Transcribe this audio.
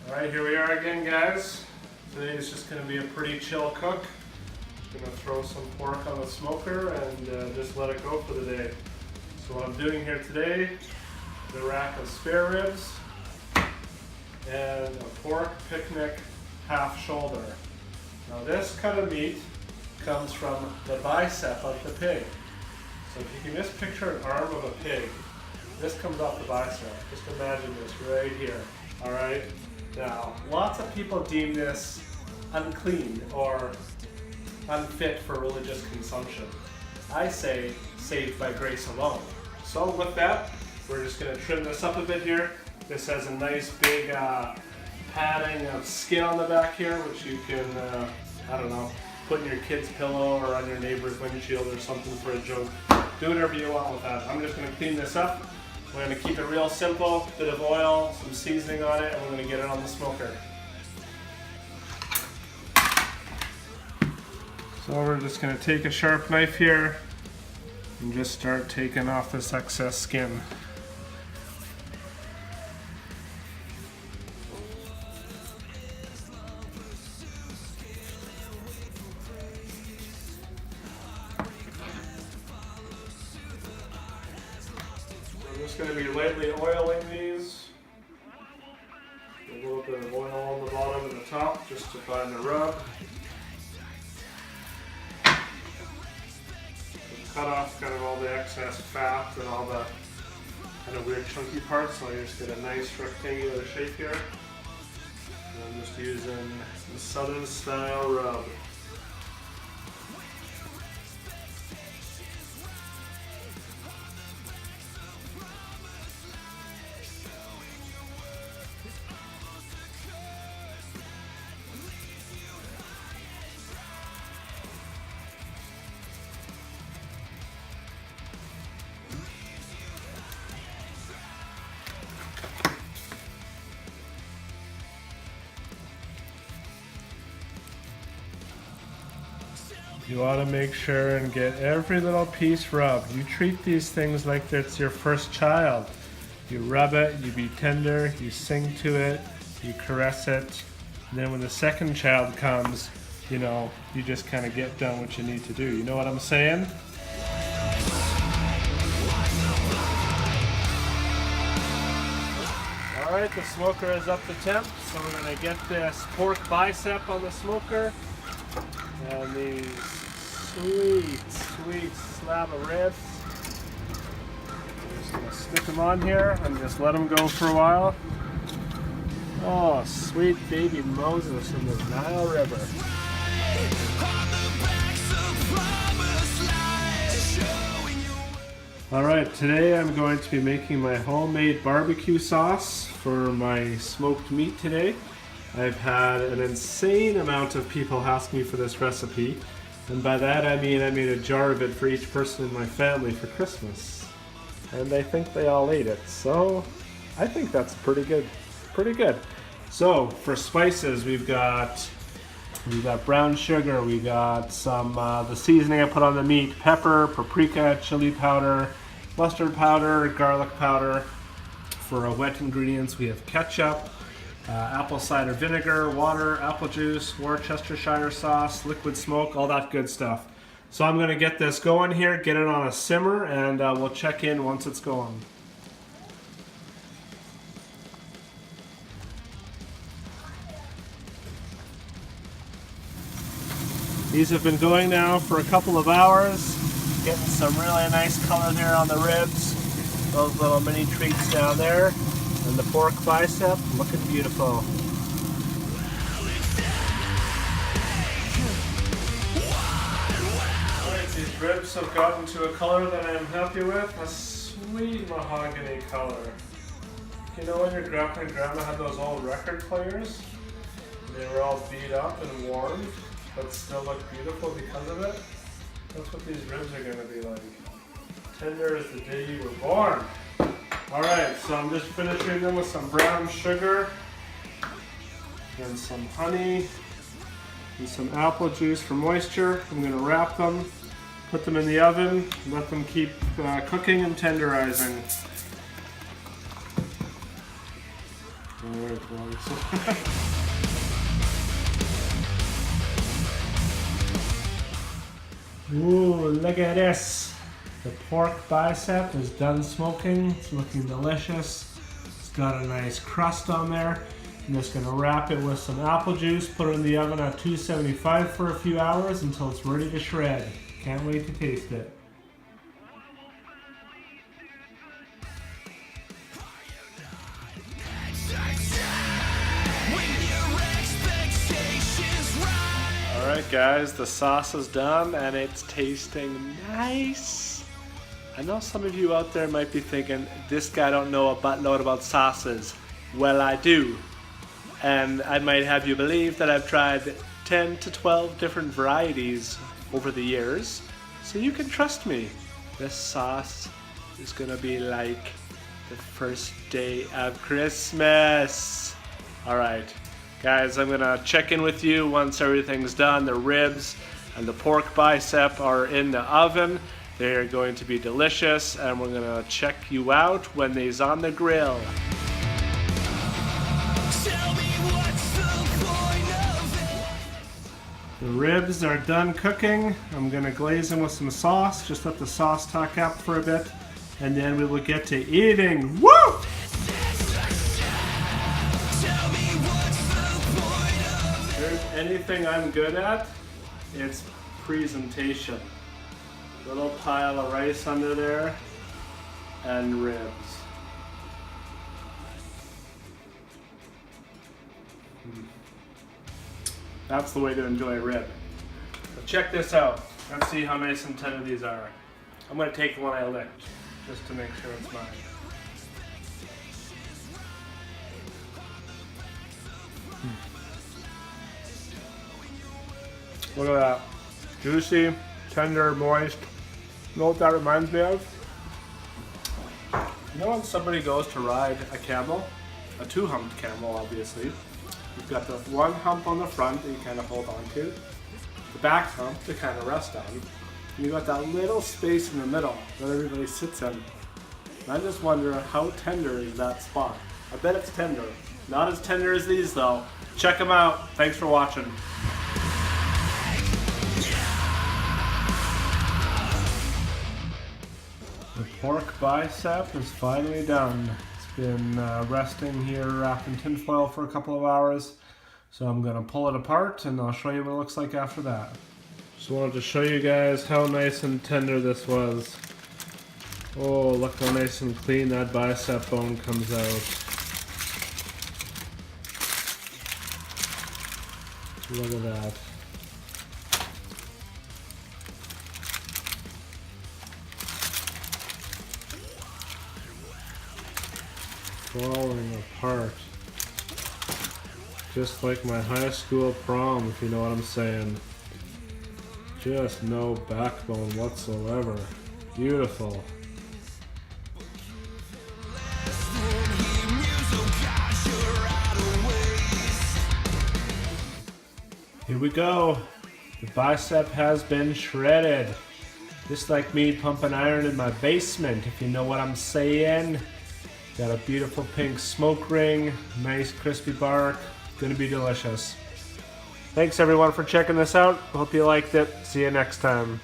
Alright, here we are again, guys. Today is just going to be a pretty chill cook. Going to throw some pork on the smoker and just let it go for the day. So what I'm doing here today, the rack of spare ribs and a pork picnic half shoulder. Now this cut of meat comes from the bicep of the pig. So if you can just picture an arm of a pig, this comes off the bicep. Just imagine this right here. Alright? Now, lots of people deem this unclean or unfit for religious consumption. I say saved by grace alone. So with that, we're just going to trim this up a bit here. This has a nice big padding of skin on the back here, which you can, I don't know, put in your kid's pillow or on your neighbor's windshield or something for a joke. Do whatever you want with that. I'm just going to clean this up. We're going to keep it real simple, bit of oil, some seasoning on it, and we're going to get it on the smoker. So we're just going to take a sharp knife here and just start taking off this excess skin. I'm just going to be lightly oiling these. A little bit of oil on the bottom and the top just to find the rub. Cut off kind of all the excess fat and all the kind of weird chunky parts, so I just get a nice rectangular shape here. And I'm just using the southern style rub. You ought to make sure and get every little piece rubbed. You treat these things like it's your first child. You rub it, you be tender, you sing to it, you caress it, and then when the second child comes, you know, you just kind of get done what you need to do. You know what I'm saying? Alright, the smoker is up to temp, so we're going to get this pork bicep on the smoker. And these sweet slab of ribs. I'm just going to stick them on here and just let them go for a while. Oh, sweet baby Moses in the Nile River. Alright, today I'm going to be making my homemade barbecue sauce for my smoked meat today. I've had an insane amount of people ask me for this recipe, and by that I mean I made a jar of it for each person in my family for Christmas, and I think they all ate it, so I think that's pretty good. So for spices, we've got brown sugar, we got some the seasoning I put on the meat, pepper, paprika, chili powder, mustard powder, garlic powder. For our wet ingredients, we have ketchup, apple cider vinegar, water, apple juice, Worcestershire sauce, liquid smoke, all that good stuff. So I'm going to get this going here, get it on a simmer, and we'll check in once it's going. These have been going now for a couple of hours, getting some really nice color there on the ribs, those little mini treats down there. And the pork bicep, looking beautiful. Alright, these ribs have gotten to a color that I'm happy with, a sweet mahogany color. You know when your grandpa and grandma had those old record players? They were all beat up and worn, but still look beautiful because of it? That's what these ribs are going to be like. Tender as the day you were born. Alright, so I'm just finishing them with some brown sugar and some honey and some apple juice for moisture. I'm going to wrap them, put them in the oven, let them keep cooking and tenderizing. Alright, ooh, look at this. The pork bicep is done smoking. It's looking delicious. It's got a nice crust on there. I'm just going to wrap it with some apple juice, put it in the oven at 275 for a few hours until it's ready to shred. Can't wait to taste it. Alright guys, the sauce is done and it's tasting nice. I know some of you out there might be thinking, this guy don't know a buttload about sauces. Well, I do. And I might have you believe that I've tried 10 to 12 different varieties over the years. So you can trust me. This sauce is gonna be like the first day of Christmas. Alright. Guys, I'm gonna check in with you once everything's done. The ribs and the pork bicep are in the oven. They're going to be delicious, and we're gonna check you out when they's on the grill. The ribs are done cooking. I'm gonna glaze them with some sauce. Just let the sauce talk up for a bit, and then we will get to eating. Woo! Anything I'm good at, it's presentation. Little pile of rice under there and ribs. That's the way to enjoy a rib. But check this out. Let's see how nice and tender these are. I'm going to take the one I licked just to make sure it's mine. Look at that. Juicy, tender, moist. You know what that reminds me of? You know when somebody goes to ride a camel? A two-humped camel, obviously. You've got the one hump on the front that you kind of hold on to. The back hump to kind of rest on. And you got that little space in the middle that everybody sits in. And I just wonder how tender is that spot. I bet it's tender. Not as tender as these though. Check them out. Thanks for watching. The pork bicep is finally done. It's been resting here wrapped in tinfoil for a couple of hours. So I'm going to pull it apart and I'll show you what it looks like after that. Just wanted to show you guys how nice and tender this was. Oh, look how nice and clean that bicep bone comes out. Look at that. Falling apart. Just like my high school prom, if you know what I'm saying. Just no backbone whatsoever. Beautiful. Here we go. The bicep has been shredded. Just like me pumping iron in my basement, if you know what I'm saying. Got a beautiful pink smoke ring, nice crispy bark, gonna be delicious. Thanks everyone for checking this out. Hope you liked it. See you next time.